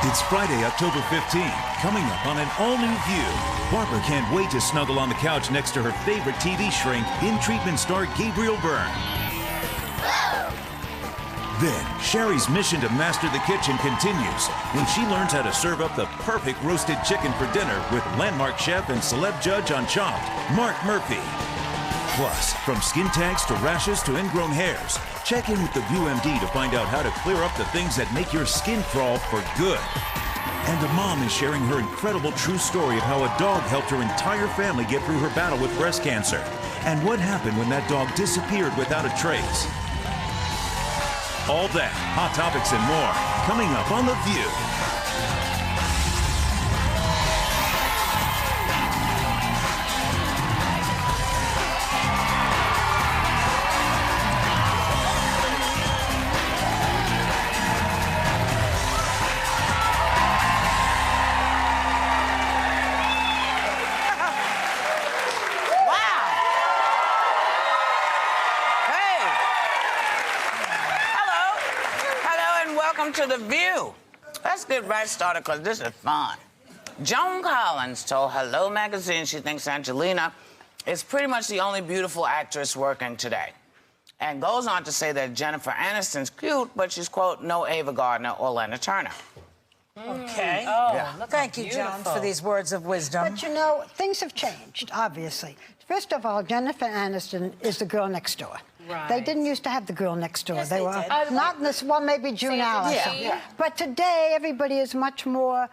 It's Friday, October 15th. Coming up on an all-new View. Barbara can't wait to snuggle on the couch next to her favorite TV shrink, in-treatment star Gabriel Byrne. Then, Sherry's mission to master the kitchen continues when she learns how to serve up the perfect roasted chicken for dinner with landmark chef and celeb judge on Chopped, Marc Murphy. Plus, from skin tags to rashes to ingrown hairs, check in with the View MD to find out how to clear up the things that make your skin crawl for good. And a mom is sharing her incredible true story of how a dog helped her entire family get through her battle with breast cancer. And what happened when that dog disappeared without a trace. All that, hot topics and more, coming up on The View. To The View. Let's get right started because this is fun. Joan Collins told Hello Magazine she thinks Angelina is pretty much the only beautiful actress working today. And goes on to say that Jennifer Aniston's cute, but she's, quote, no Ava Gardner or Lana Turner. Okay. Oh, Yeah. Thank you, Joan, for these words of wisdom. But, you know, things have changed, obviously. First of all, Jennifer Aniston is the girl next door. Right. They didn't used to have the girl next door. Yes, they they were did. not in this, well, maybe June Allison. Yeah. But today, everybody is much more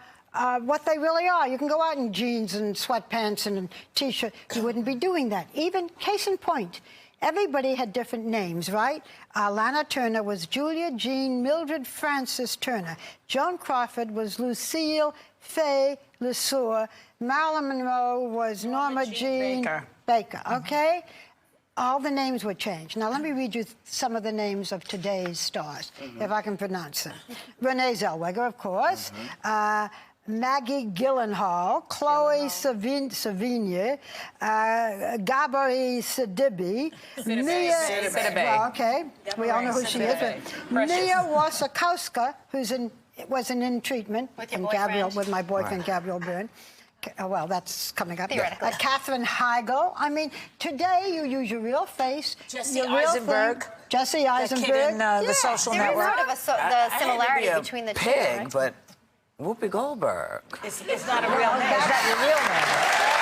what they really are. You can go out in jeans and sweatpants and a T-shirt. You wouldn't be doing that. Even, case in point, everybody had different names, right? Lana Turner was Julia Jean Mildred Frances Turner. Joan Crawford was Lucille Fay LeSueur. Marilyn Monroe was Norma Jean Baker. Okay? All the names were changed. Now, let me read you some of the names of today's stars, if I can pronounce them. Renee Zellweger, of course. Maggie Gyllenhaal, Chloe Sevigny, Gabri Sidibe, Mia... Well, okay, we all know who she is. Mia Wasikowska, was in treatment, and Gabriel, with my boyfriend, Gabriel Byrne. Well, that's coming up. Katherine Heigl. I mean, today you use your real face. Jesse Eisenberg. Jesse Eisenberg. The kid in The Social There Network. is sort of the similarity between the two. Pig, but Whoopi Goldberg. It's not a real name. Is that your real name?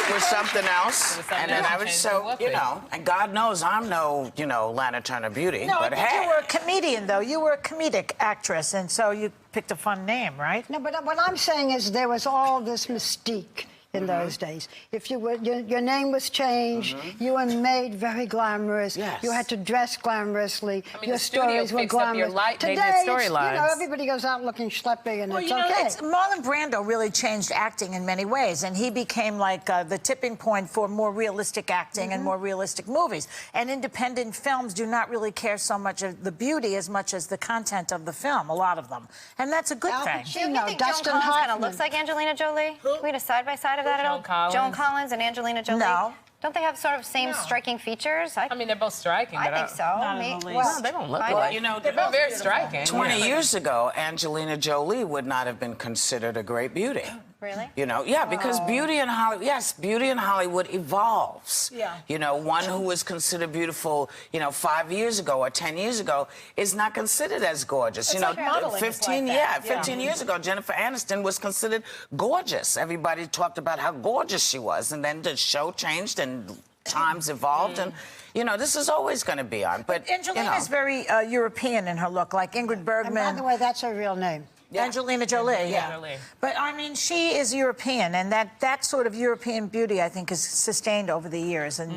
It was something else, and then I was so, you know, and God knows I'm no, you know, Lana Turner beauty, No, but but hey. you were a comedian, though. You were a comedic actress, and so you picked a fun name, right? No, but what I'm saying is there was all this mystique in those days. If you were, your name was changed, you were made very glamorous. Yes. You had to dress glamorously. I mean, your the studio stories were picks up glamorous. your light, made Today, the it's, you know, storylines. everybody goes out looking schleppy, and Well, it's you know, okay. Marlon Brando really changed acting in many ways, and he became like the tipping point for more realistic acting and more realistic movies. And independent films do not really care so much of the beauty as much as the content of the film, a lot of them. And that's a good thing. Do you think Joan Collins kind of looks like Angelina Jolie? Can we get a side-by-side of that at all? Joan Collins and Angelina Jolie? No. Don't they have sort of same striking features? I mean, they're both striking. I but think so. Not in the least. Well, they don't look kind like. of. You know, They're both very striking. 20 years ago, Angelina Jolie would not have been considered a great beauty. Really? You know, yeah, because beauty in Hollywood, yes, beauty in Hollywood evolves. Yeah. You know, one who was considered beautiful, you know, 5 years ago or 10 years ago is not considered as gorgeous. It's you know, like modeling is 15, like that. 15 years ago, Jennifer Aniston was considered gorgeous. Everybody talked about how gorgeous she was, and then the show changed and times evolved, and you know, this is always going to be on. But Angelina's very European in her look, like Ingrid Bergman. And by the way, that's her real name. Angelina Jolie, yeah. Jolie. But, I mean, she is European, and that sort of European beauty, I think, is sustained over the years and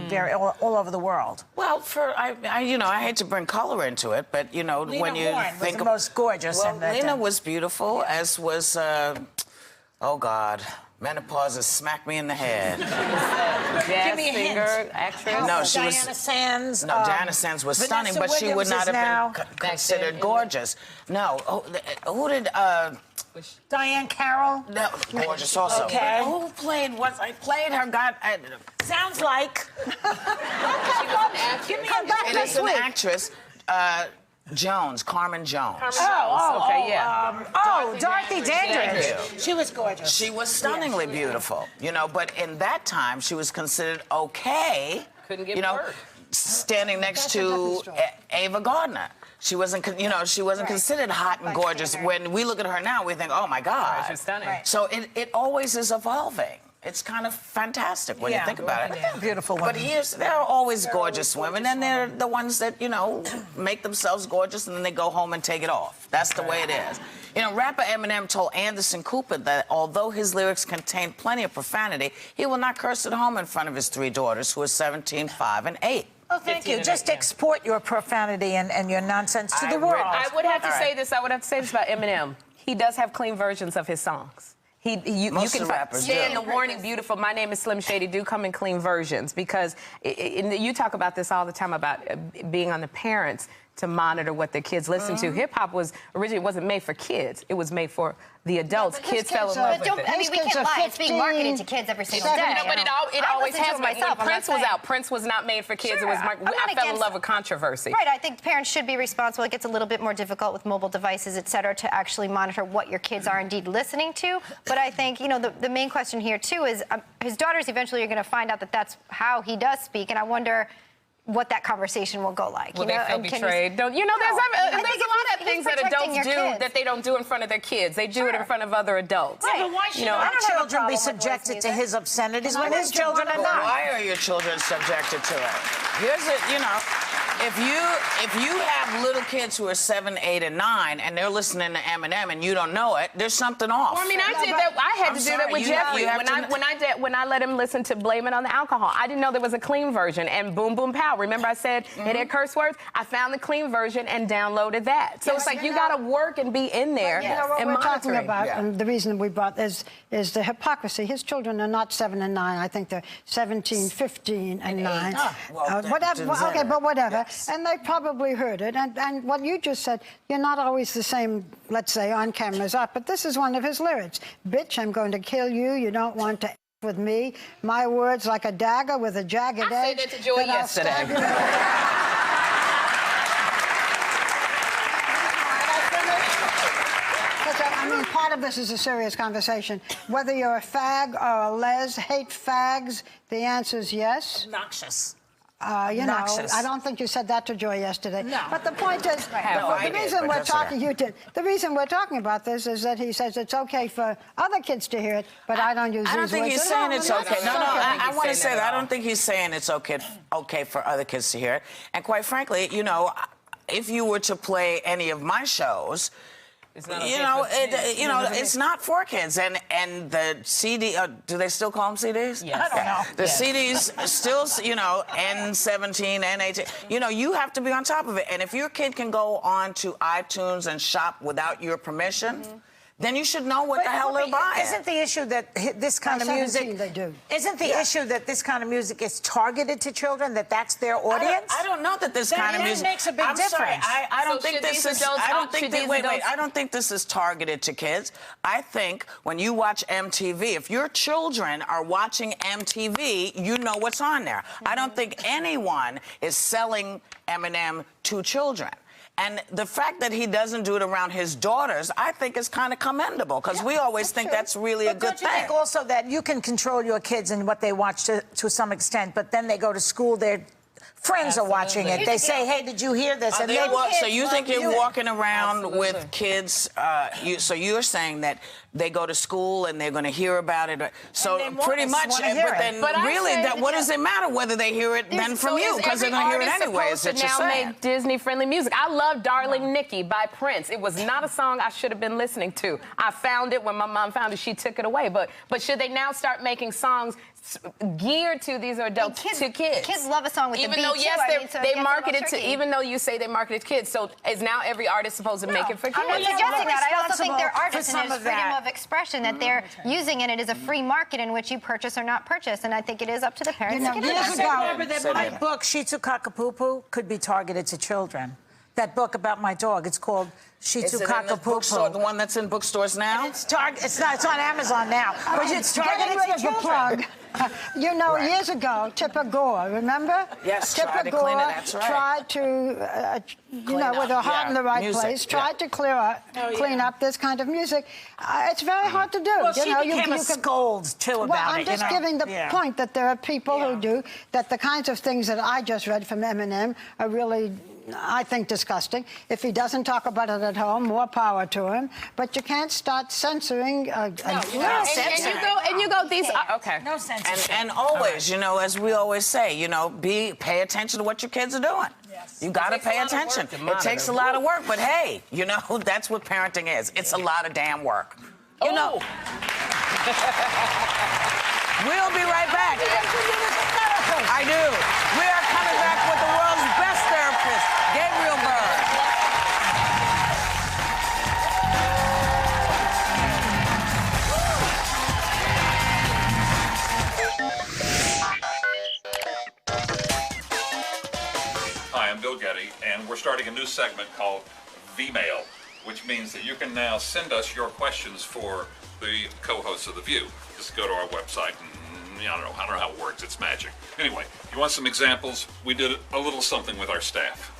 all over the world. well, you know, I hate to bring color into it, but you know, Lena when you Horne was think the most gorgeous well, in that Lena day. was beautiful, as was oh God, menopause has smacked me in the head. Jazz me a hint. singer, actress. No, she was. Diana Sands. No, Diana Sands was stunning, Vanessa but she would Williams not is have now been considered gorgeous. No, who did? Diane Carroll. No, gorgeous also. Okay. Who played? I played her. God, Sounds like. it is an actress. Carmen Jones. Dorothy Dandridge. She was gorgeous. She was stunningly beautiful, you know, but in that time, she was considered okay, standing next to Ava Gardner. She wasn't, she wasn't considered hot and gorgeous. When we look at her now, we think, oh, my God. She's stunning. So it always is evolving. It's kind of fantastic when you think about it. Beautiful women. But there are always gorgeous women, and they're the ones that, make themselves gorgeous, and then they go home and take it off. That's the way it is. Rapper Eminem told Anderson Cooper that although his lyrics contain plenty of profanity, he will not curse at home in front of his 3 daughters, who are 17, 5, and 8. Oh, thank you. Just export your profanity and your nonsense to the world. I would have to say this. I would have to say this about Eminem. He does have clean versions of his songs. Most you can rappers stand do. the warning, beautiful. My name is Slim Shady. Do come in clean versions because you talk about this all the time about being on the parents to monitor what their kids listen to. Hip hop originally wasn't made for kids. It was made for the adults. Kids fell in love with it. I mean, we can't lie. It's being marketed to kids every single day. But it always has been. When Prince was out, Prince was not made for kids. Sure. It was. I fell in love with controversy. Right. I think parents should be responsible. It gets a little bit more difficult with mobile devices, et cetera, to actually monitor what your kids are indeed listening to. But I think, the main question here, too, is his daughters eventually are going to find out that that's how he does speak. And I wonder what that conversation will go like. Will they feel betrayed? There's a lot of things that adults do that they don't do in front of their kids. They do it in front of other adults. Right. But why should our children be subjected to his obscenities when his children are not? Why are your children subjected to it? Here's it, if you have little kids who are 7, 8, and 9, and they're listening to Eminem and you don't know it, there's something off. Well, I mean, I did that. I had to do that with Jeffrey when I let him listen to "Blame It on the Alcohol." I didn't know there was a clean version and "Boom Boom Pow." Remember, I said it had curse words. I found the clean version and downloaded that. So it's like you got to work and be in there and we're monitoring. talking about, and the reason we brought is the hypocrisy. His children are not 7 and 9. I think they're 17, 15, and 9. Whatever. Yes. And they probably heard it. And what you just said, you're not always the same, let's say, on cameras up. But this is one of his lyrics. Bitch, I'm going to kill you. You don't want to with me. My words like a dagger with a jagged edge. I said that to Joy yesterday. I mean, part of this is a serious conversation. Whether you're a fag or a les, hate fags, the answer is yes. Obnoxious. I don't think you said that to Joy yesterday. No. But the point is, the reason we're talking about this is that he says it's okay for other kids to hear it, but I don't use these words. I don't think he's saying it's okay. I want to say that I don't think he's saying it's okay for other kids to hear it. And quite frankly, if you were to play any of my shows, it's not it's not for kids. And the CD, do they still call them CDs? Yes. I don't know. The CDs still, N17, N18. You have to be on top of it. And if your kid can go on to iTunes and shop without your permission, then you should know what the hell they're buying. Isn't the issue that this kind of music... they do. Isn't the issue that this kind of music is targeted to children, that that's their audience? I don't know that this kind of music... makes a big difference. Sorry, I don't think this is... I don't think this is targeted to kids. I think when you watch MTV, if your children are watching MTV, you know what's on there. I don't think anyone is selling Eminem to children. And the fact that he doesn't do it around his daughters, I think is kind of commendable, because we always think that's really a good thing. Don't you think also that you can control your kids and what they watch to some extent, but then they go to school, their friends are watching it. They say, hey, did you hear this? And so you think you're walking around with kids, so you're saying that they go to school and they're going to hear about it. So pretty much, but then really, what does it matter whether they hear it then from you? Because they're going to hear it anyway, is what you're saying. Now make Disney-friendly music. I love Darling Nikki by Prince. It was not a song I should have been listening to. I found it when my mom found it. She took it away. But should they now start making songs geared to these adults, to kids? Kids love a song with the beat, they market it to, even though you say they market it to kids, so is now every artist supposed to make it for kids? I'm not suggesting that. I also think they're artists and there's freedom of expression that they're using, and it is a free market in which you purchase or not purchase, and I think it is up to the parents to get it. Remember that my book, Shih Tzu Cockapoo, could be targeted to children. That book about my dog, it's called Shih Tzu Cockapoo. The one that's in bookstores now? It's on Amazon now. But it's targeted to children. You know, years ago, Tipper Gore, remember? Yes, Tipper tried to Gore clean it, that's right. tried to, you know, with her heart in the right place, tried to clean up this kind of music. It's very hard to do. Well, you she know, became a scold, too, about it. Well, I'm just giving the point that there are people who do, that the kinds of things that I just read from Eminem are really, I think, disgusting. If he doesn't talk about it at home, more power to him. But you can't start censoring. And you go. These. Okay. No censorship. And always, you know, as we always say, you know, pay attention to what your kids are doing. Yes. You got to pay attention. It takes a lot of work, but hey, you know, that's what parenting is. It's a lot of damn work. You know. We'll be right back. I do. We are coming back with the world's best therapist, Gabriel Byrne. Hi, I'm Bill Getty, and we're starting a new segment called V-Mail, which means that you can now send us your questions for the co-hosts of The View. Just go to our website and I don't know how it works. It's magic. Anyway, you want some examples? We did a little something with our staff.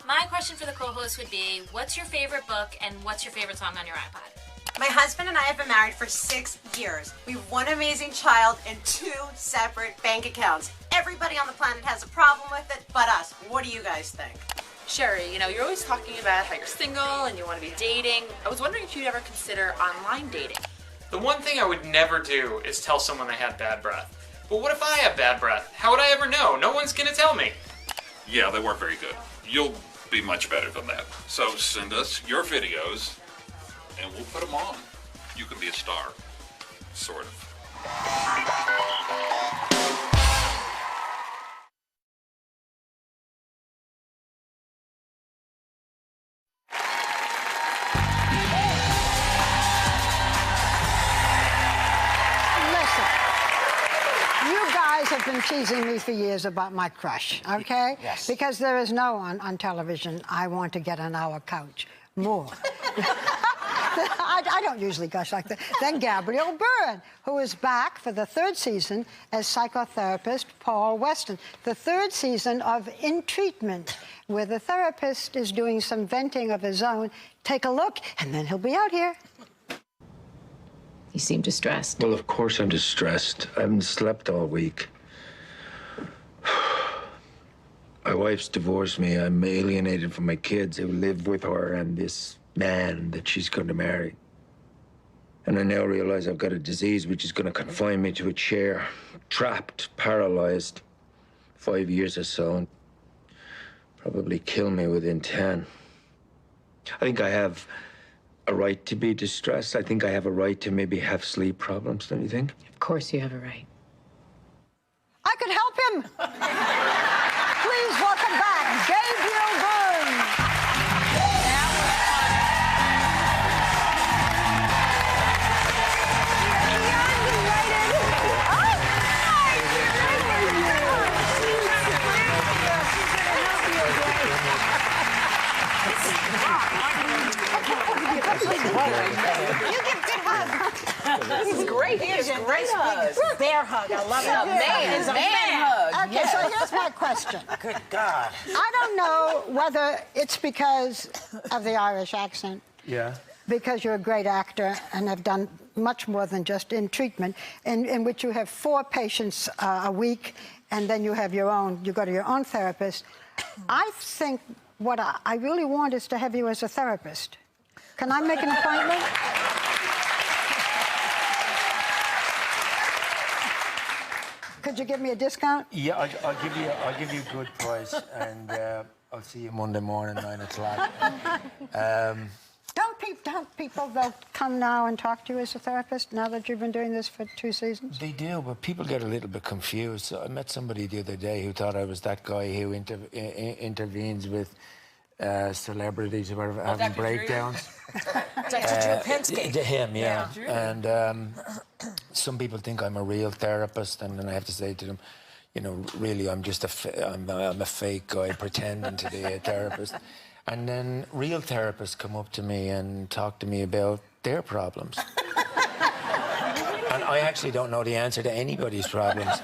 My question for the co-host would be, what's your favorite book and what's your favorite song on your iPod? My husband and I have been married for 6 years. We have one amazing child and 2 separate bank accounts. Everybody on the planet has a problem with it but us. What do you guys think? Sherry, you know, you're always talking about how you're single and you want to be dating. I was wondering if you'd ever consider online dating. The one thing I would never do is tell someone they had bad breath. But what if I have bad breath? How would I ever know? No one's gonna tell me. Yeah, they weren't very good. You'll be much better than that. So send us your videos, and we'll put them on. You can be a star, sort of. Have been teasing me for years about my crush, okay? Yes. Because there is no one on television I want to get on our couch more. I don't usually gush like that. Then Gabriel Byrne, who is back for the 3rd season as psychotherapist Paul Weston. The 3rd season of In Treatment, where the therapist is doing some venting of his own. Take a look, and then he'll be out here. You seem distressed. Well, of course I'm distressed. I haven't slept all week. My wife's divorced me. I'm alienated from my kids who live with her and this man that she's going to marry. And I now realize I've got a disease which is going to confine me to a chair, trapped, paralyzed, 5 years or so, and probably kill me within 10. I think I have a right to be distressed. I think I have a right to maybe have sleep problems, don't you think? Of course you have a right. I could help him. Please welcome back Gabriel Byrne. This is great. Here's a nice big bear hug. I love it. A man hug. Okay, so here's my question. Good God. I don't know whether it's because of the Irish accent. Yeah. Because you're a great actor and have done much more than just In Treatment, in which you have 4 patients a week, and then you have your own, you go to your own therapist. I think what I really want is to have you as a therapist. Can I make an appointment? Could you give me a discount? Yeah, I'll give you a good price, and I'll see you Monday morning, 9 o'clock. Don't people that come now and talk to you as a therapist now that you've been doing this for 2 seasons? They do, but people get a little bit confused. So I met somebody the other day who thought I was that guy who intervenes with celebrities who are having breakdowns. Dr. Drew Pinsky. Him, yeah. And some people think I'm a real therapist, and then I have to say to them, you know, really, I'm just I'm a fake guy pretending to be a therapist. And then real therapists come up to me and talk to me about their problems. And I actually don't know the answer to anybody's problems.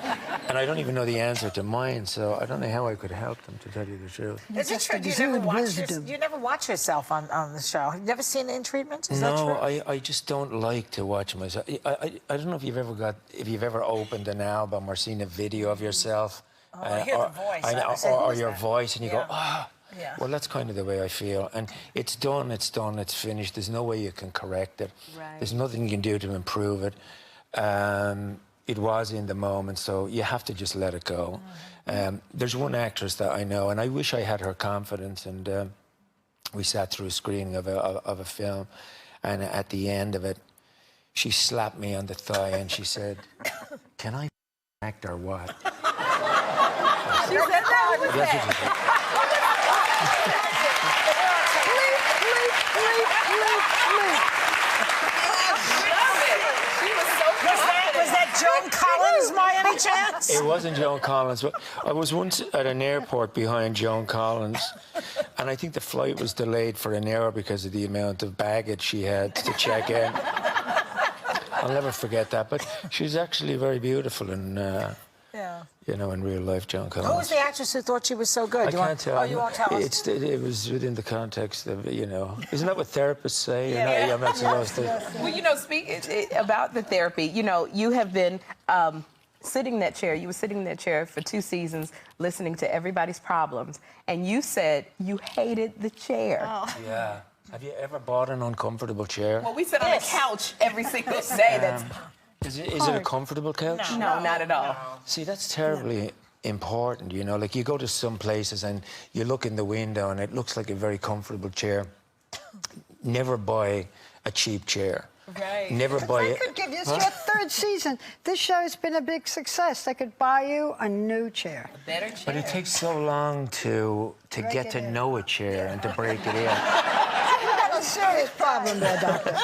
And I don't even know the answer to mine, so I don't know how I could help them, to tell you the truth. Is it true? You never watch yourself on the show? Have you never seen In Treatment? Is that true? No, I just don't like to watch myself. I don't know if you've ever opened an album or seen a video of yourself. I hear the voice. Or your voice, and you go, Yeah. Well, that's kind of the way I feel. And it's done, it's finished. There's no way you can correct it. Right. There's nothing you can do to improve it. It was in the moment, so you have to just let it go. There's one actress that I know, and I wish I had her confidence, and we sat through a screening of a film, and at the end of it, she slapped me on the thigh and she said, "Can I act or what?" She said that? That's what she said. Was that Joan Collins, by any chance? It wasn't Joan Collins, but I was once at an airport behind Joan Collins, and I think the flight was delayed for an hour because of the amount of baggage she had to check in. I'll never forget that, but she's actually very beautiful and you know, in real life, Joan Collins. Who was the actress who thought she was so good? I can't tell. Oh, you won't tell us? It was within the context of, you know, isn't that what therapists say? I'm not supposed to. Well, you know, about the therapy, you know, you have been sitting in that chair. You were sitting in that chair for 2 seasons, listening to everybody's problems, and you said you hated the chair. Oh. Yeah. Have you ever bought an uncomfortable chair? Well, we sit on the couch every single day. Is it a comfortable couch? No, not at all. See, that's terribly important, you know. Like, you go to some places and you look in the window and it looks like a very comfortable chair. Never buy a cheap chair. Right. Never buy it. They could give you, it's your 3rd season. This show has been a big success. They could buy you a new chair. A better chair. But it takes so long to get to know a chair and to break it in. You've got a serious problem there, Doctor.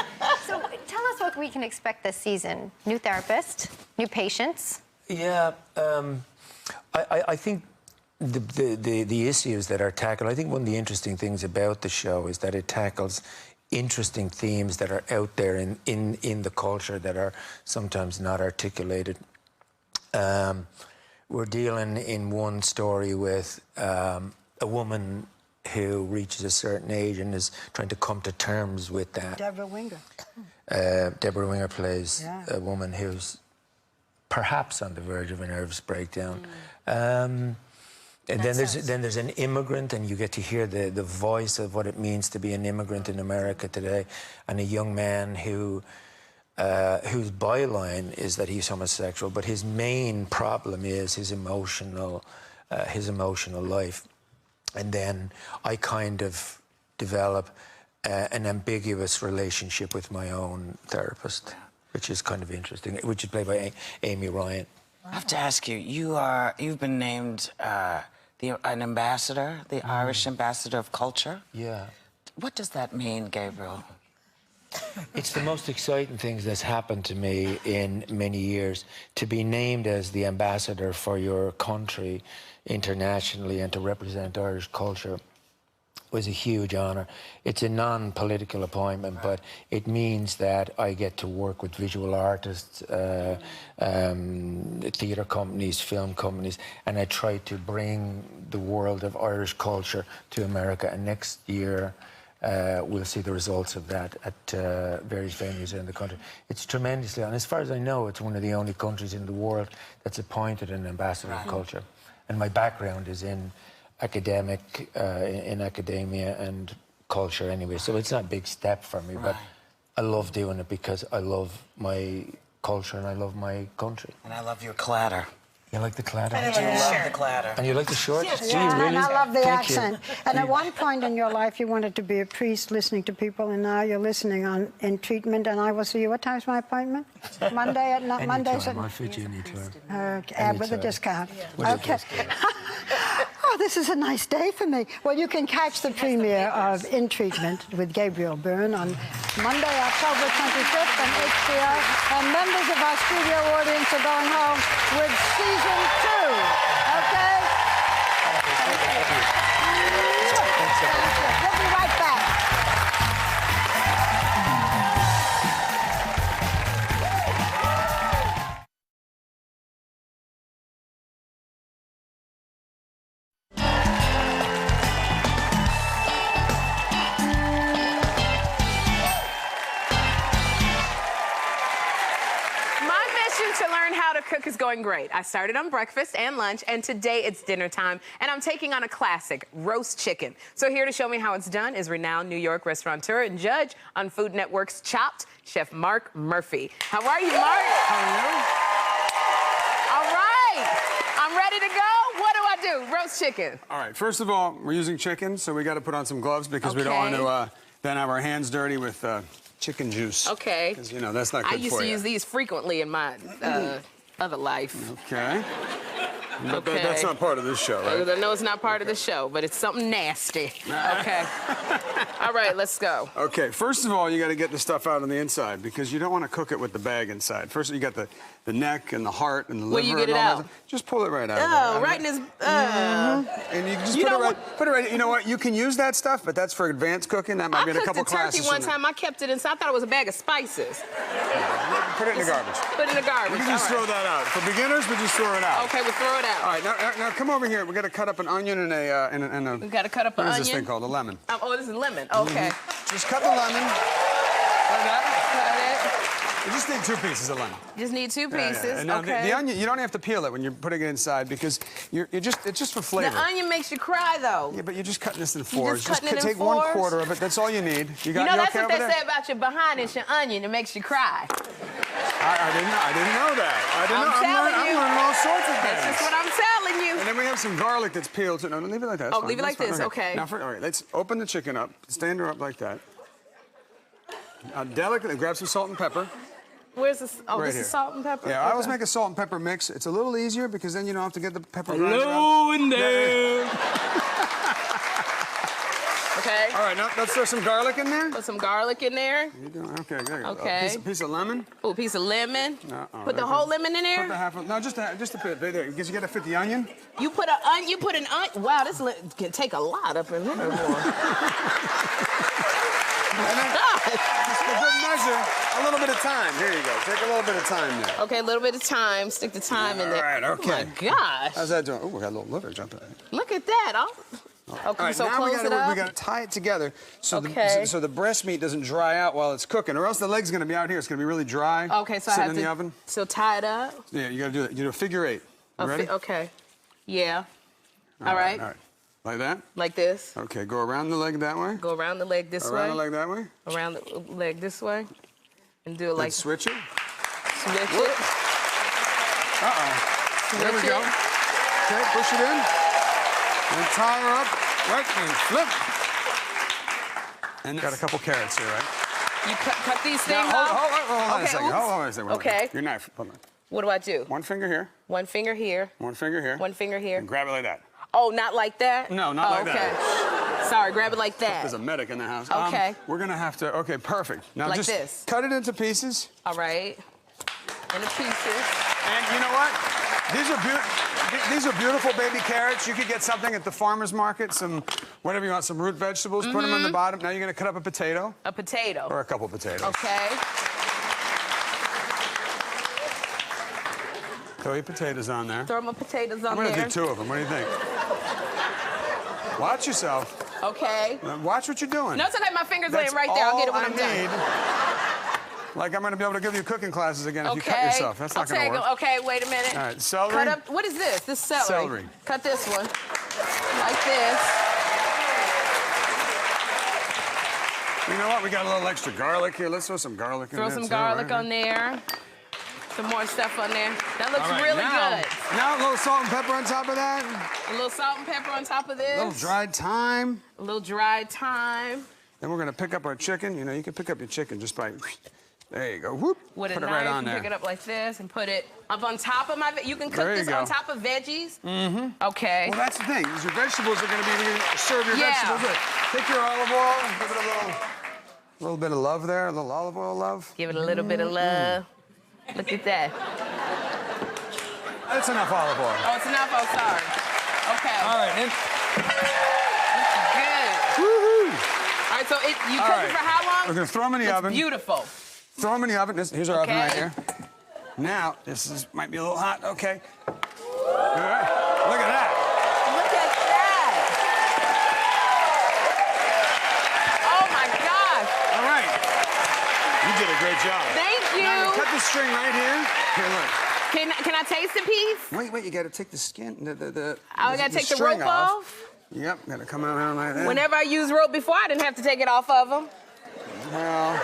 So tell us what we can expect this season. New therapist, new patients. Yeah, I think the issues that are tackled, I think one of the interesting things about the show is that it tackles interesting themes that are out there in the culture that are sometimes not articulated. We're dealing in one story with a woman who reaches a certain age and is trying to come to terms with that. Deborah Winger. Deborah Winger plays a woman who's perhaps on the verge of a nervous breakdown. And then there's an immigrant, and you get to hear the voice of what it means to be an immigrant in America today, and a young man whose byline is that he's homosexual, but his main problem is his emotional life. And then I kind of develop an ambiguous relationship with my own therapist, which is kind of interesting, which is played by Amy Ryan. I have to ask you, you've been named an ambassador, the Irish ambassador of culture. Yeah. What does that mean, Gabriel? It's the most exciting thing that's happened to me in many years. To be named as the ambassador for your country internationally and to represent Irish culture was a huge honour. It's a non-political appointment, but it means that I get to work with visual artists, theatre companies, film companies, and I try to bring the world of Irish culture to America. And next year, we'll see the results of that at various venues in the country. It's tremendously, and as far as I know, it's one of the only countries in the world that's appointed an ambassador of culture. And my background is in academia and culture anyway, so it's not a big step for me, but I love doing it because I love my culture and I love my country. And I love your clatter. You like the clatter? I do love the clatter. And you like the shorts? Yes. Do you really? And I love the Thank accent. you. And at one point in your life, you wanted to be a priest listening to people, and now you're listening in treatment, and I will see you. What time's my appointment? Monday at night? Mondays at I'll fit you anytime. Okay, with a discount. With a Okay. discount. Oh, this is a nice day for me. Well, you can catch the premiere of In Treatment with Gabriel Byrne on Monday, October 25th on HBO. And members of our studio audience are going home with season 2. Okay? Thank you. We'll be right back. cook is going great. I started on breakfast and lunch, and today it's dinner time, and I'm taking on a classic, roast chicken. So here to show me how it's done is renowned New York restaurateur and judge on Food Network's Chopped, Chef Marc Murphy. How are you, Marc? How are you? All right. I'm ready to go. What do I do? Roast chicken. All right, first of all, we're using chicken, so we got to put on some gloves because we don't want to then have our hands dirty with chicken juice. Okay. Because, you know, that's not good for you. I used to use these frequently in my other life. Okay. Okay. That's not part of this show, right? No, it's not part of the show, but it's something nasty. Okay. All right, let's go. Okay, first of all, you got to get the stuff out on the inside because you don't want to cook it with the bag inside. First, you got the neck and the heart and the liver. Will you get it out? Just pull it right out. Oh, right in his. And you just put it right. You know what? You can use that stuff, but that's for advanced cooking. That might be in a couple classes. I cooked a turkey one time. I kept it inside. I thought it was a bag of spices. Put it in the garbage. Put it in the garbage. We can just throw that out. For beginners, we just throw it out. Okay, we'll throw it out. All right, now come over here. We got to cut up an onion and a. We got to cut up an onion. What is this thing called? A lemon. Oh, this is lemon. Okay. Just cut the lemon. Like that. Cut it. You just need 2 pieces of lemon. Just need 2 pieces. And now okay. The onion, you don't have to peel it when you're putting it inside because it's just for flavor. The onion makes you cry, though. Yeah, but you're just cutting this in 4s. Just take 1/4 of it. That's all you need. You know, that's what they say about your behind is your onion. It makes you cry. I didn't know that. I'm learning all sorts of things. That's just what I'm telling you. And then we have some garlic that's peeled. No, leave it like that. Oh, leave it like this. Okay. Now, all right, let's open the chicken up. Stand her up like that. Delicately grab some salt and pepper. Where's this? Oh, right this here. is salt and pepper? Yeah, I always make a salt and pepper mix. It's a little easier because then you don't have to get the pepper grinder out. Hello in there. Okay. All right, now let's throw some garlic in there. Put some garlic in there. Okay, there you go. Okay. Piece of lemon. Oh, piece of lemon. Put the whole lemon in there? Put the half of, no, just a bit there, because you got to fit the onion. You put an onion. Wow, this can take a lot up in here. And then, just for good measure, a little bit of time. Here you go. Take a little bit of time there. Okay, a little bit of time. Stick the time in there. All right, okay. Oh, my gosh. How's that doing? Oh, we got a little liver jumping. Look at that. Okay, right, so now close it up. we got to tie it together so the breast meat doesn't dry out while it's cooking, or else the leg's going to be out here. It's going to be really dry. Okay, so sitting I have in to the oven. So tie it up. Yeah, you got to do it. You do a figure 8. You ready? Okay. Yeah. All right. All right. Like that? Like this. Okay, go around the leg that way. Go around the leg this way. Around the leg that way. Around the leg this way. And do it like... Switch it. Switch it. Uh-oh. There we go. Okay, push it in. And tie her up. Right, and flip. And got a couple carrots here, right? You cut these things now, off? Hold on a second. Hold on a second. Okay. Your knife. Hold on. What do I do? One finger here. One finger here. One finger here. One finger here. And grab it like that. Oh, not like that? No, not like that. Sorry, grab it like that. There's a medic in the house. Okay. We're going to have to, okay, perfect. Now like just this. Cut it into pieces. All right. Into pieces. And you know what? These are beautiful baby carrots. You could get something at the farmer's market, some, whatever you want, some root vegetables, put them on the bottom. Now you're going to cut up a potato. A potato. Or a couple potatoes. Okay. Throw your potatoes on there. Throw my potatoes on there. I'm going to do 2 of them. What do you think? Watch yourself. Okay. Watch what you're doing. No, it's okay. My finger's laying right there. I'll get it when I'm done. Like I'm going to be able to give you cooking classes again if you cut yourself. That's not going to work. Okay, wait a minute. All right, celery. Cut up. What is this? This is celery. Celery. Cut this one. Like this. You know what? We got a little extra garlic here. Let's throw some garlic in there. Throw some garlic on there. Some more stuff on there. That looks really good. Now a little salt and pepper on top of that. A little salt and pepper on top of this. A little dried thyme. A little dried thyme. Then we're going to pick up our chicken. You know, you can pick up your chicken just by... There you go. Whoop. With put a it knife, right on you there. pick it up like this and put it up on top of my... You can cook this on top of veggies. Mm-hmm. Okay. Well, that's the thing. Is your vegetables are going to be... You're going to serve your vegetables with. Take your olive oil and give it a little bit of love there. A little olive oil love. Give it a little bit of love. Look at that. That's enough olive oil. Oh, it's enough? Oh, sorry. Okay. All right. That's good. Woohoo! All right, so you cook it for how long? We're going to throw them in the oven. Beautiful. Throw them in the oven. Here's our oven right here. Now, might be a little hot. Okay. All right. Look at that. Look at that. Oh, my gosh. All right. You did a great job. Thank you. Now, cut the string right here. Here, look. Can I taste a piece? Wait, you gotta take the skin, I gotta take the rope off? Yep, gotta come out like that. Whenever I used rope before, I didn't have to take it off of them. Well.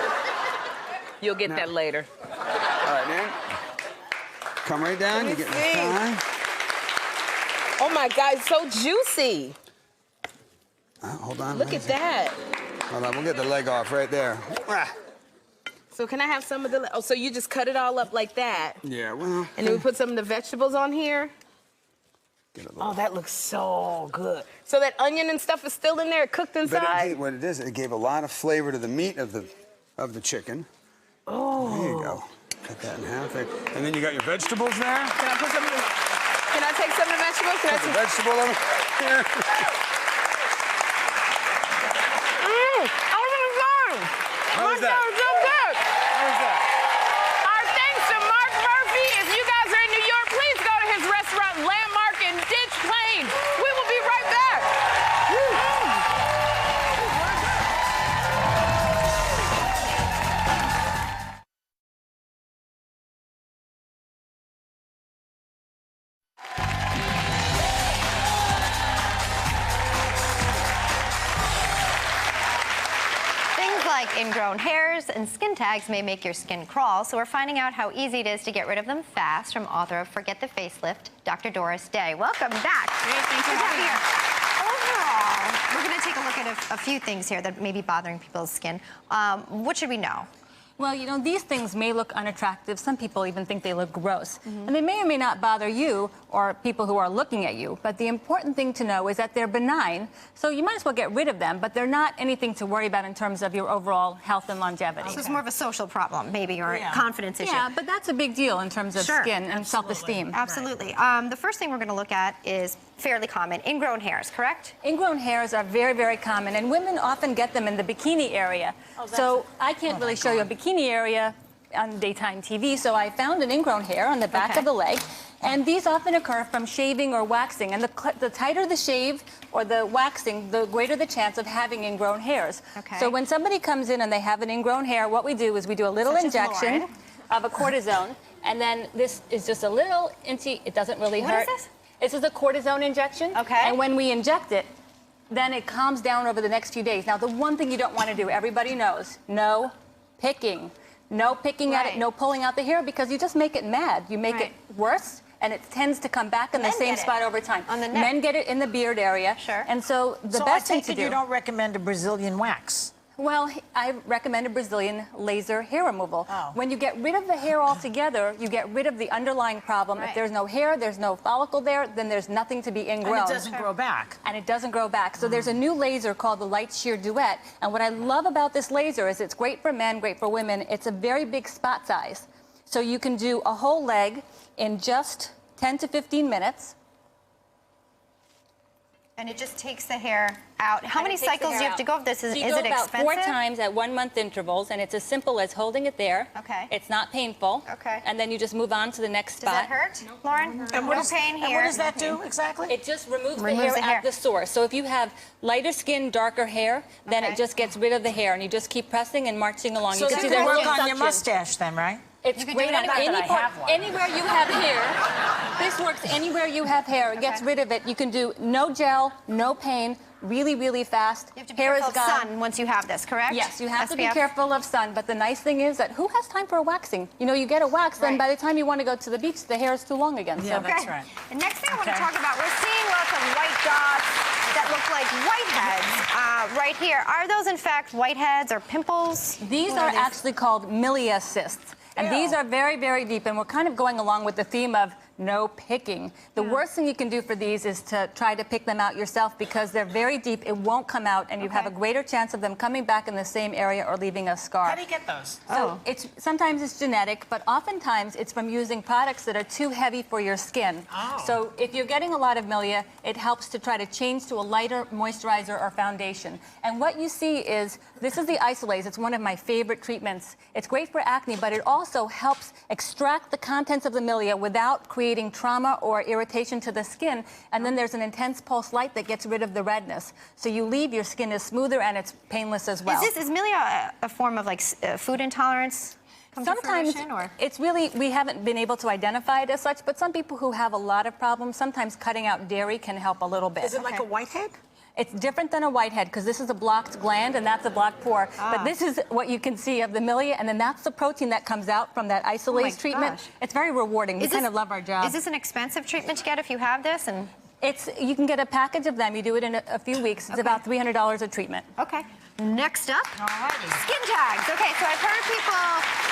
You'll get that later. All right, then. Come right down, you get the thigh. Oh my God, it's so juicy. Hold on. Look at that. Hold on, we'll get the leg off right there. So can I have some of the, so you just cut it all up like that? Yeah, well. And then we put some of the vegetables on here? Oh, that looks so good. So that onion and stuff is still in there, cooked inside? But what it is, it gave a lot of flavor to the meat of the chicken. Oh. There you go. Cut that in half. And then you got your vegetables there. Can I put some of the, can I take some of the vegetables? Can I take the vegetable over here? How was that? So good. How was that? Our thanks to Marc Murphy. If you guys are in New York, please go to his restaurant, Landmark in Ditch Plains. We will be right back. Like ingrown hairs and skin tags may make your skin crawl, so we're finding out how easy it is to get rid of them fast from author of Forget the Facelift, Dr. Doris Day. Welcome back. Great, thanks for having me. Overall, we're going to take a look at a few things here that may be bothering people's skin. What should we know? Well, you know, these things may look unattractive. Some people even think they look gross. And they may or may not bother you or people who are looking at you. But the important thing to know is that they're benign, so you might as well get rid of them, but they're not anything to worry about in terms of your overall health and longevity. So it's more of a social problem, maybe, or a confidence issue. Yeah, but that's a big deal in terms of skin and self-esteem. Absolutely. The first thing we're going to look at is fairly common, ingrown hairs, correct? Ingrown hairs are very, very common, and women often get them in the bikini area. So I can't really show you a bikini area on daytime TV, so I found an ingrown hair on the back of the leg, and these often occur from shaving or waxing, and the tighter the shave or the waxing, the greater the chance of having ingrown hairs. So when somebody comes in and they have an ingrown hair, what we do is we do a little injection of a cortisone, and then this is just a little it doesn't really hurt. What is this? This is a cortisone injection, and when we inject it, then it calms down over the next few days. Now, the one thing you don't want to do, everybody knows, no picking. No picking at it, no pulling out the hair, because you just make it mad. You make it worse, and it tends to come back in the same spot over time. On the neck. Men get it in the beard area. Sure. And so the best thing to do... you don't recommend a Brazilian wax? Well, I recommend a Brazilian laser hair removal. When you get rid of the hair altogether, you get rid of the underlying problem. If there's no hair, there's no follicle there, then there's nothing to be ingrown. And it doesn't grow back. And it doesn't grow back. So there's a new laser called the Light Shear Duet. And what I love about this laser is it's great for men, great for women. It's a very big spot size. So you can do a whole leg in just 10 to 15 minutes. And it just takes the hair out. How many cycles do you have to go of this? Is it about expensive? 4 times at 1 month intervals, and it's as simple as holding it there. Okay. It's not painful. Okay. And then you just move on to the next spot. Does that hurt, Lauren? And no pain here. And what does that do exactly? It just removes the hair at the source. So if you have lighter skin, darker hair, then it just gets rid of the hair, and you just keep pressing and marching along. So you can you see can the work on suction. your mustache then, right? It's great on anywhere you have hair. This works anywhere you have hair. It gets rid of it. You can do no gel, no pain, really, really fast. You have to be careful of sun once you have this, correct? Yes, you have to be careful of sun. But the nice thing is that who has time for a waxing? You know, you get a wax, then by the time you want to go to the beach, the hair is too long again. Yeah, that's right. The next thing I want to talk about, we're seeing lots of white dots that look like whiteheads right here. Are those, in fact, whiteheads or pimples? These are actually called milia cysts. And these are very, very deep, and we're kind of going along with the theme of no picking. The worst thing you can do for these is to try to pick them out yourself, because they're very deep, it won't come out, and you have a greater chance of them coming back in the same area or leaving a scar. How do you get those? So sometimes it's genetic, but oftentimes it's from using products that are too heavy for your skin. So if you're getting a lot of milia, it helps to try to change to a lighter moisturizer or foundation. And what you see is, this is the isolase. It's one of my favorite treatments. It's great for acne, but it also helps extract the contents of the milia without creating trauma or irritation to the skin. And then there's an intense pulse light that gets rid of the redness. So you leave your skin is smoother and it's painless as well. Is milia a form of like food intolerance? come sometimes to fruition, or? it's really, we haven't been able to identify it as such, but some people who have a lot of problems, sometimes cutting out dairy can help a little bit. Is it like a whitehead? It's different than a whitehead because this is a blocked gland and that's a blocked pore. But this is what you can see of the milia, and then that's the protein that comes out from that isolase treatment. Gosh. It's very rewarding. We kind of love our job. Is this an expensive treatment to get if you have this? And you can get a package of them. You do it in a few weeks. It's about $300 a treatment. Okay. Next up, skin tags. Okay, so I've heard people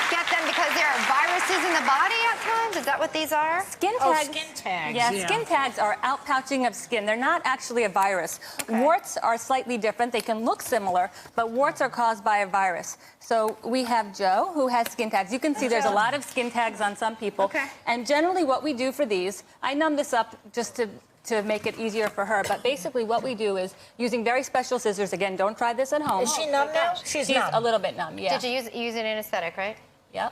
get them because there are viruses in the body at times. Is that what these are? Skin tags. Oh, skin tags. Yeah, skin tags are outpouching of skin. They're not actually a virus. Okay. Warts are slightly different. They can look similar, but warts are caused by a virus. So we have Joe, who has skin tags. You can see there's a lot of skin tags on some people. Okay. And generally what we do for these, I numb this up just to make it easier for her. But basically what we do is using very special scissors. Again, don't try this at home. Is she numb now? She's numb. a little bit numb, yeah. Did you use an anesthetic, right? Yep.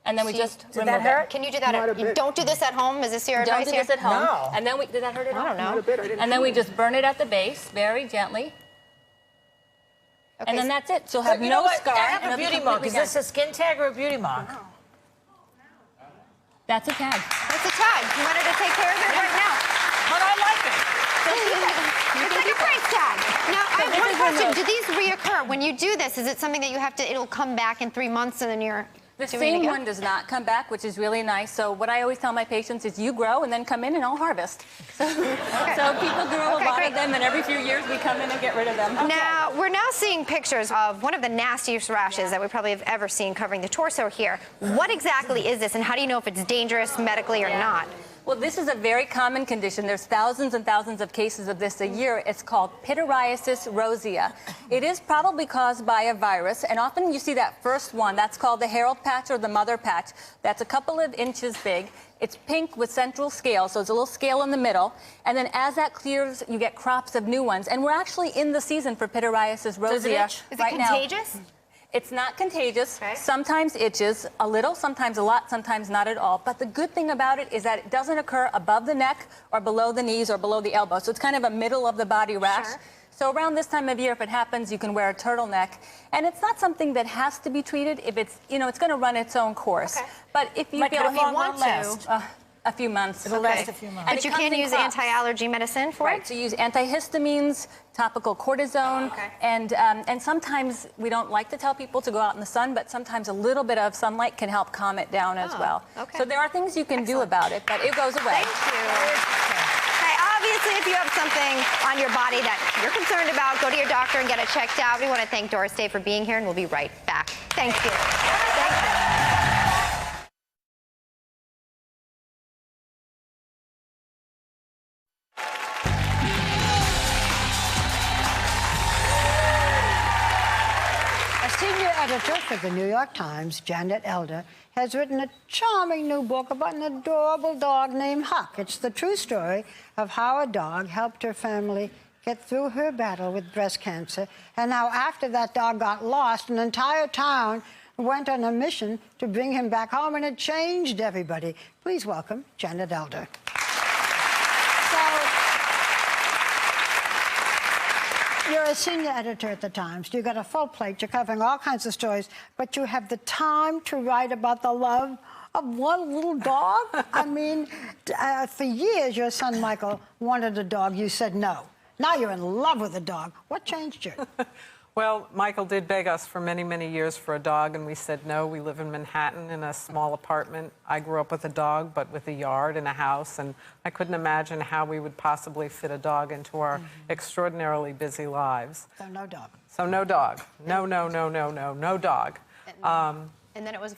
And then we just Did that hurt? Can you do that? Don't do this at home. Is this your advice Don't do here? this at home. No. And then did that hurt at all? I don't know. And then we just burn it at the base very gently. Okay. And then that's it. She'll have You no know what? scar. I have and a it'll be beauty mark. Is completely this a skin tag or a beauty mark? That's a tag. It's a tag. You want her to take care of it right now? But I like it. It's like a price tag. Now, I have one question. Do these reoccur? When you do this, is it something that you have to, it'll come back in 3 months and then you're The doing it same again? one does not come back, which is really nice. So what I always tell my patients is you grow and then come in and I'll harvest. So people grow a lot of them, and every few years we come in and get rid of them. Now, we're now seeing pictures of one of the nastiest rashes that we probably have ever seen covering the torso here. What exactly is this, and how do you know if it's dangerous medically or not? Well, this is a very common condition. There's thousands and thousands of cases of this a year. It's called pityriasis rosea. It is probably caused by a virus, and often you see that first one. That's called the Herald patch or the mother patch. That's a couple of inches big. It's pink with central scale, so it's a little scale in the middle. And then as that clears, you get crops of new ones. And we're actually in the season for pityriasis rosea. Does it itch? Is it right contagious? Now. It's not contagious. Okay. Sometimes itches a little, sometimes a lot, sometimes not at all. But the good thing about it is that it doesn't occur above the neck or below the knees or below the elbow. So it's kind of a middle of the body rash. Sure. So around this time of year, if it happens, you can wear a turtleneck. And it's not something that has to be treated. If it's, it's going to run its own course. Okay. But if you Like feel how if you long want will it to, a few months. It'll last a few months. But you can use anti-allergy medicine for Right, it? so use antihistamines, topical cortisone, Okay. and sometimes we don't like to tell people to go out in the sun, but sometimes a little bit of sunlight can help calm it down as well. okay. So there are things you can do about it, but it goes away. Thank you. Okay, obviously, if you have something on your body that you're concerned about, go to your doctor and get it checked out. We want to thank Doris Day for being here, and we'll be right back. Thank you. Thank you. Senior editor for the New York Times, Janet Elder, has written a charming new book about an adorable dog named Huck. It's the true story of how a dog helped her family get through her battle with breast cancer, and how after that dog got lost, an entire town went on a mission to bring him back home, and it changed everybody. Please welcome Janet Elder. You're a senior editor at the Times. You got a full plate. You're covering all kinds of stories, but you have the time to write about the love of one little dog? I mean, for years, your son, Michael, wanted a dog. You said no. Now you're in love with a dog. What changed you? Well, Michael did beg us for many, many years for a dog, and we said no. We live in Manhattan in a small apartment. I grew up with a dog, but with a yard and a house, and I couldn't imagine how we would possibly fit a dog into our extraordinarily busy lives. So no dog. So no dog. No, no, no, no, no, no dog. And then it was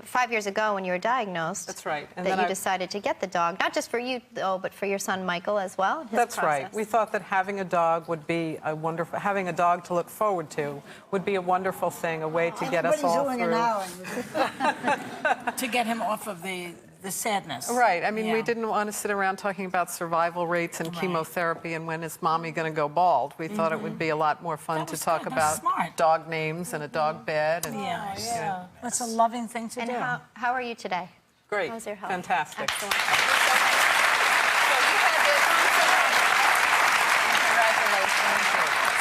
5 years ago when you were diagnosed. That's right. And that then you decided to get the dog, not just for you, though, but for your son Michael as well. That's right. We thought that having a dog would be a wonderful, having a dog to look forward to would be a wonderful thing, a way to get us all through. To get him off of the sadness. Right. I mean, we didn't want to sit around talking about survival rates and chemotherapy and when is mommy going to go bald. We thought it would be a lot more fun to talk about dog names and a dog bed. And, Yeah. That's a loving thing to do. And how are you today? Great. How's your health? Fantastic. Excellent.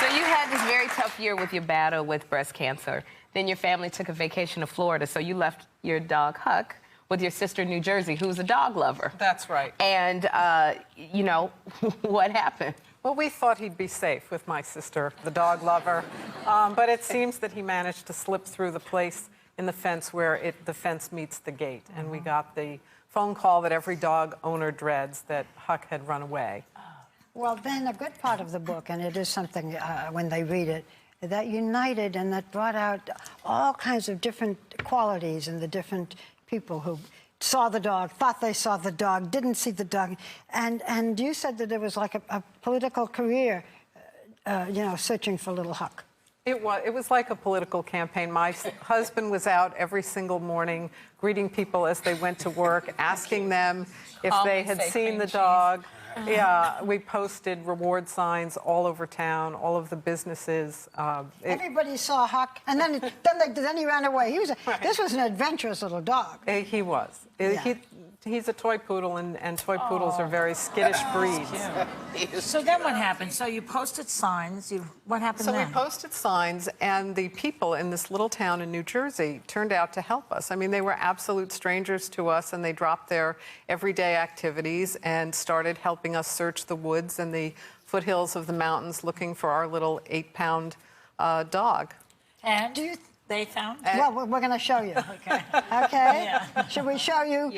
So you had this very tough year with your battle with breast cancer. Then your family took a vacation to Florida, so you left your dog, Huck, with your sister in New Jersey, who's a dog lover. That's right. And, you know, what happened? Well, we thought he'd be safe with my sister, the dog lover. But it seems that he managed to slip through the place in the fence where the fence meets the gate. And we got the phone call that every dog owner dreads, that Huck had run away. Well, then a good part of the book, and it is something when they read it, that united and that brought out all kinds of different qualities in the different people who saw the dog, thought they saw the dog, didn't see the dog. And you said that it was like a political career, you know, searching for little Huck. It was like a political campaign. My husband was out every single morning greeting people as they went to work, asking them if they had seen the dog. Yeah, we posted reward signs all over town, all of the businesses. Everybody saw Huck, and then he ran away. This was an adventurous little dog. He was. Yeah. He's a toy poodle, and toy poodles are very skittish breeds. So then what happened? So you posted signs. What happened then? So we posted signs, and the people in this little town in New Jersey turned out to help us. I mean, they were absolute strangers to us, and they dropped their everyday activities and started helping us search the woods and the foothills of the mountains looking for our little 8-pound dog. And they found? Well, we're going to show you. Okay. Okay? Yeah. Should we show you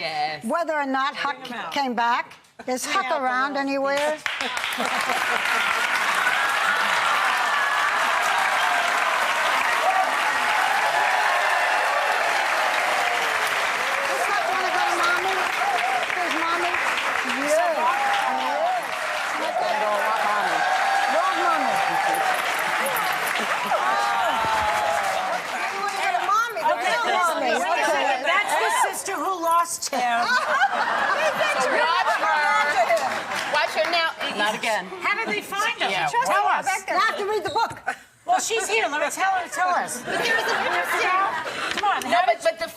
whether or not Huck came back? Is Huck around anywhere? Not again. How did they find him? Yeah. Tell us. You have to read the book. Well, she's here. Let me tell us. Come on. No, but the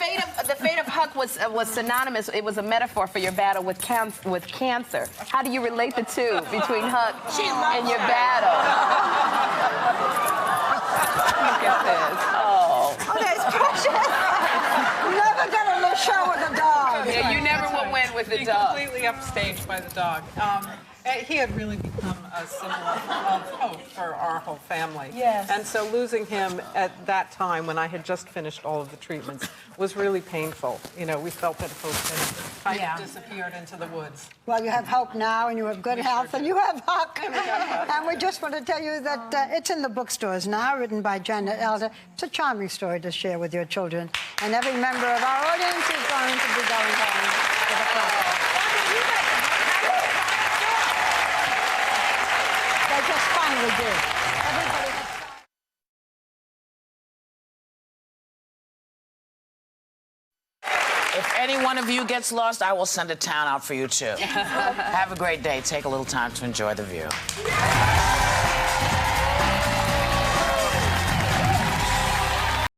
fate of Huck was synonymous. It was a metaphor for your battle with cancer. How do you relate the two between Huck and your battle? Look at this. Oh, that's precious. Never done a show with a dog. Yeah, you never will win with the dog. Completely upstaged by the dog. He had really become a symbol of hope for our whole family. Yes. And so losing him at that time, when I had just finished all of the treatments, was really painful. You know, we felt that hope had kind of disappeared into the woods. Well, you have hope now, and you have good health, and you have Huck. And we just want to tell you that it's in the bookstores now, written by Janet Elder. It's a charming story to share with your children. And every member of our audience is going to be going home with a copy. They just finally did. Everybody. If any one of you gets lost, I will send a town out for you, too. Have a great day. Take a little time to enjoy the view.